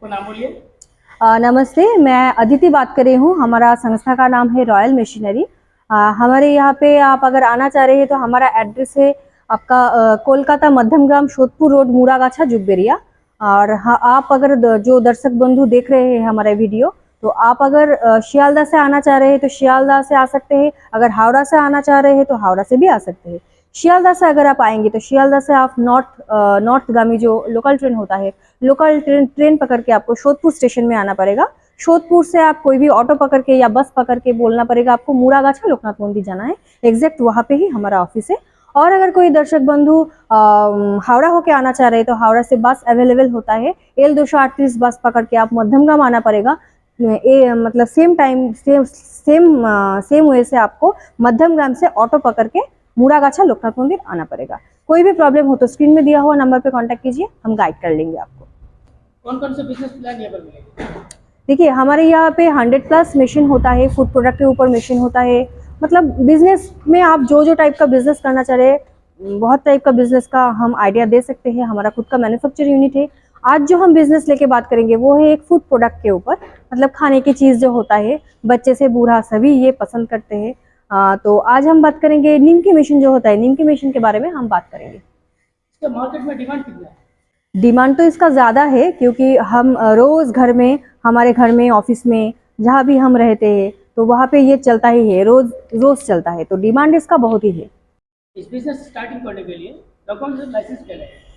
आपको नाम बोलिए। नमस्ते, मैं अदिति बात कर रही हूँ। हमारा संस्था का नाम है रॉयल मशीनरी। हमारे यहाँ पे आप अगर आना चाह रहे हैं तो हमारा एड्रेस है आपका कोलकाता मध्यमग्राम शोधपुर रोड मुरागाछा जुब्बेरिया। और हाँ, आप अगर जो दर्शक बंधु देख रहे हैं हमारे वीडियो, तो आप अगर शियालदह से आना चाह रहे हैं तो शियालदह से आ सकते हैं। अगर हावड़ा से आना चाह रहे हैं तो हावड़ा से भी आ सकते हैं। शियालदह से अगर आप आएंगे तो शियालदह से आप नॉर्थगामी जो लोकल ट्रेन होता है, लोकल ट्रेन पकड़ के आपको शोधपुर स्टेशन में आना पड़ेगा। शोधपुर से आप कोई भी ऑटो पकड़ के या बस पकड़ के बोलना पड़ेगा आपको मुरागाछा लोकनाथ मंदिर जाना है। एग्जैक्ट वहाँ पे ही हमारा ऑफिस है। और अगर कोई दर्शक बंधु हावड़ा होके आना चाह रहे हैं तो हावड़ा से बस अवेलेबल होता है। L238 बस पकड़ के आप मध्यमग्राम आना पड़ेगा। मतलब सेम टाइम सेम वे से आपको मध्यमग्राम से ऑटो पकड़ के मुरागाछा लोकनाथ मंदिर आना पड़ेगा। कोई भी प्रॉब्लम हो तो स्क्रीन में दिया हुआ नंबर पे कांटेक्ट कीजिए, हम गाइड कर लेंगे आपको। कौन कौन से बिजनेस प्लान यहाँ पर मिलेंगे? देखिए, हमारे यहाँ पे 100+ मशीन होता है। फूड प्रोडक्ट के ऊपर मशीन होता है। मतलब बिजनेस में आप जो टाइप का बिजनेस करना चाह रहे हैं, बहुत टाइप का बिजनेस का हम आइडिया दे सकते हैं। हमारा खुद का मैन्युफैक्चर यूनिट है। आज जो हम बिजनेस लेके बात करेंगे वो है एक फूड प्रोडक्ट के ऊपर। मतलब खाने की चीज़ जो होता है, बच्चे से बूढ़ा सभी ये पसंद करते हैं। तो आज हम बात करेंगे नीम की मशीन जो होता है, नीम की मशीन के बारे में हम बात करेंगे। इसका मार्केट में डिमांड कितना है? डिमांड तो इसका ज़्यादा है, क्योंकि हम रोज़ घर में, हमारे घर में, ऑफिस में, जहाँ भी हम रहते हैं तो वहाँ पे ये चलता ही है, रोज़ रोज़ चलता है। तो डिमांड इसका बहुत ही है। इस बिजनेस स्टार्टिंग करने के लिए डॉक्यूमेंट से लाइसेंस क्या लगेगा?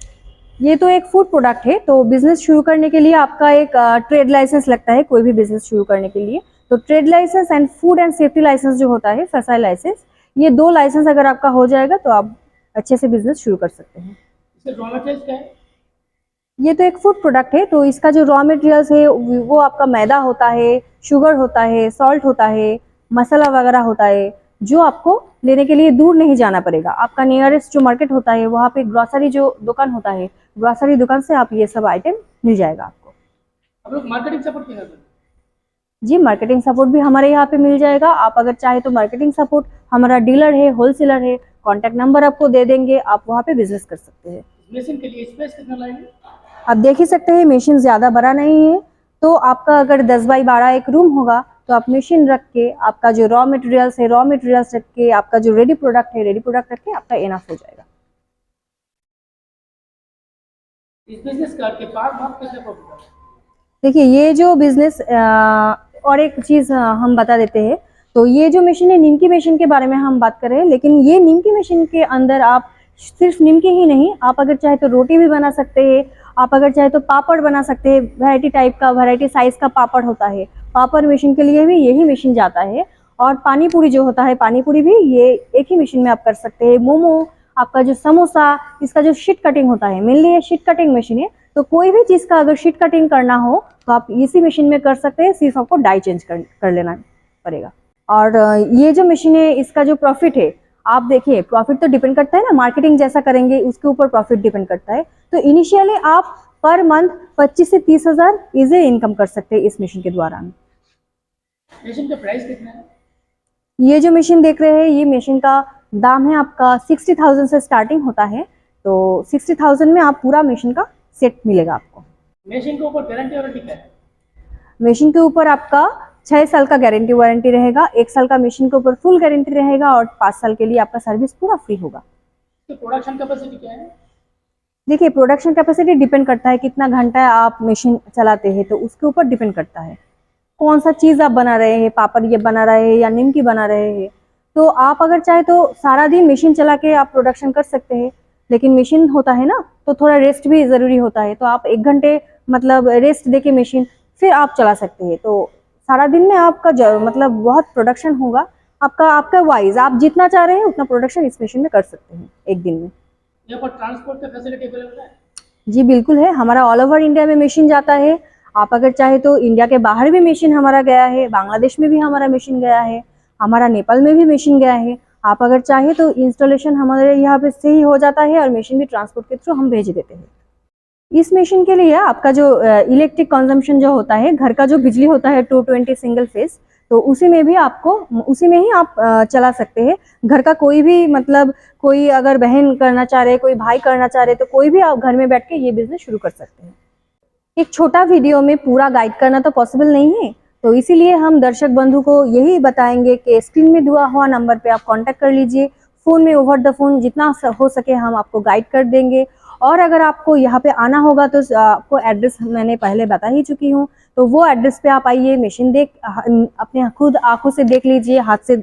ये तो एक फूड प्रोडक्ट है, तो बिजनेस शुरू करने के लिए आपका एक ट्रेड लाइसेंस लगता है। कोई भी बिजनेस शुरू करने के लिए तो trade licence and food and safety licence जो होता है, फसाई लाइसेंस, ये 2 लाइसेंस अगर आपका हो जाएगा तो आप अच्छे से बिजनेस शुरू कर सकते हैं। इसका रॉ मटेरियल क्या है? ये तो एक फूड प्रोडक्ट है, तो इसका जो रॉ मटेरियल्स है वो आपका मैदा होता है, शुगर होता है, सॉल्ट होता है, मसाला वगैरह होता है, जो आपको लेने के लिए दूर नहीं जाना पड़ेगा। आपका नियरेस्ट जो मार्केट होता है वहाँ पे ग्रोसरी जो दुकान होता है, ग्रोसरी दुकान से आप ये सब आइटम मिल जाएगा आपको। आप लोग मार्केटिंग सपोर्ट क्या करते हैं? जी, मार्केटिंग सपोर्ट भी हमारे यहाँ पे मिल जाएगा। आप अगर चाहे तो मार्केटिंग सपोर्ट, हमारा डीलर है, होलसेलर है, कॉन्टैक्ट नंबर आपको दे देंगे, आप वहाँ पे बिजनेस कर सकते हैं। मशीन के लिए स्पेस कितना लगेगा? आप देख ही सकते हैं मशीन ज़्यादा बड़ा नहीं है। तो आपका अगर 10 बाई 12 एक रूम होगा तो आप मशीन रख के, आपका जो रॉ मटेरियल्स है रॉ मटेरियल्स रख के, आपका जो रेडी प्रोडक्ट है रेडी प्रोडक्ट रख के आपका इनफ हो जाएगा। इस बिजनेस करके पार मार्क कितना प्रॉफिट है? देखिए, ये जो बिजनेस और एक चीज़ हम बता देते हैं। तो ये जो मशीन है, नीम की मशीन के बारे में हम बात कर रहे हैं, लेकिन ये नीम की मशीन के अंदर आप सिर्फ नीम की ही नहीं, आप अगर चाहे तो रोटी भी बना सकते हैं। आप अगर चाहे तो पापड़ बना सकते हैं। वैरायटी टाइप का, वैरायटी साइज का पापड़ होता है। पापड़ मशीन के लिए भी यही मशीन जाता है। और पानी पूरी जो होता है, पानी पूरी भी ये एक ही मशीन में आप कर सकते हैं। मोमो, आपका जो समोसा, इसका जो शीट कटिंग होता है, मेनली ये शीट कटिंग मशीन है। तो कोई भी चीज़ का अगर शीट कटिंग करना हो तो आप इसी मशीन में कर सकते हैं। सिर्फ आपको डाई चेंज कर लेना पड़ेगा। और ये जो मशीन है, इसका जो प्रॉफिट है, आप देखिए, प्रॉफिट तो डिपेंड करता है ना, मार्केटिंग जैसा करेंगे उसके ऊपर प्रॉफिट डिपेंड करता है। तो इनिशियली आप पर मंथ 25 से 30 हज़ार इजीली इनकम कर सकते हैं इस मशीन के द्वारा। मशीन का प्राइस कितना है? ये जो मशीन देख रहे हैं, ये मशीन का दाम है आपका 60,000 से स्टार्टिंग होता है। तो 60,000 में आप पूरा मशीन का सेट मिलेगा आपको। मशीन के ऊपर गारंटी वारंटी क्या है? मशीन के ऊपर आपका 6 साल का गारंटी वारंटी रहेगा। 1 साल का मशीन के ऊपर फुल गारंटी रहेगा और 5 साल के लिए आपका सर्विस पूरा फ्री होगा। तो प्रोडक्शन कैपेसिटी क्या है? देखिए, प्रोडक्शन कैपेसिटी डिपेंड करता है कितना घंटा आप मशीन चलाते हैं, तो उसके ऊपर डिपेंड करता है कौन सा चीज़ आप बना रहे हैं, पापड़ ये बना रहे हैं या निमकी बना रहे हैं। तो आप अगर चाहे तो सारा दिन मशीन चला के आप प्रोडक्शन कर सकते हैं, लेकिन मशीन होता है ना, तो थोड़ा रेस्ट भी ज़रूरी होता है। तो आप 1 घंटे मतलब रेस्ट देके मशीन फिर आप चला सकते हैं। तो सारा दिन में आपका मतलब बहुत प्रोडक्शन होगा। आपका वाइज आप जितना चाह रहे हैं उतना प्रोडक्शन इस मशीन में कर सकते हैं एक दिन में। यहाँ पर ट्रांसपोर्ट का फैसिलिटी अवेलेबल है? जी बिल्कुल है, हमारा ऑल ओवर इंडिया में मशीन जाता है। आप अगर चाहे तो इंडिया के बाहर भी मशीन हमारा गया है, बांग्लादेश में भी हमारा मशीन गया है, हमारा नेपाल में भी मशीन गया है। आप अगर चाहे तो इंस्टॉलेशन हमारे यहाँ पे से ही हो जाता है और मशीन भी ट्रांसपोर्ट के थ्रू हम भेज देते हैं। इस मशीन के लिए आपका जो इलेक्ट्रिक कंजम्पशन जो होता है, घर का जो बिजली होता है 220 सिंगल फेज, तो उसी में भी आपको, उसी में ही आप चला सकते हैं। घर का कोई भी, मतलब कोई अगर बहन करना चाह रहे, कोई भाई करना चाह रहे, तो कोई भी आप घर में बैठ के ये बिजनेस शुरू कर सकते हैं। एक छोटा वीडियो में पूरा गाइड करना तो पॉसिबल नहीं है, तो इसीलिए हम दर्शक बंधु को यही बताएंगे कि स्क्रीन में दिया हुआ नंबर पे आप कांटेक्ट कर लीजिए। फ़ोन में ओवर द फोन जितना हो सके हम आपको गाइड कर देंगे। और अगर आपको यहाँ पे आना होगा तो आपको एड्रेस मैंने पहले बता ही चुकी हूँ, तो वो एड्रेस पे आप आइए, मशीन अपने खुद आंखों से देख लीजिए, हाथ से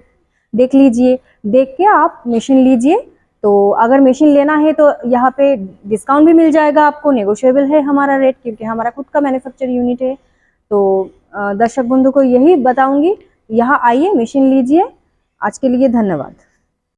देख लीजिए, देख के आप मशीन लीजिए। तो अगर मशीन लेना है तो यहाँ पे डिस्काउंट भी मिल जाएगा आपको, नेगोशिएबल है हमारा रेट, क्योंकि हमारा खुद का मैन्युफैक्चर यूनिट है। तो दर्शक बंधु को यही बताऊंगी, यहाँ आइए, मशीन लीजिए। आज के लिए धन्यवाद।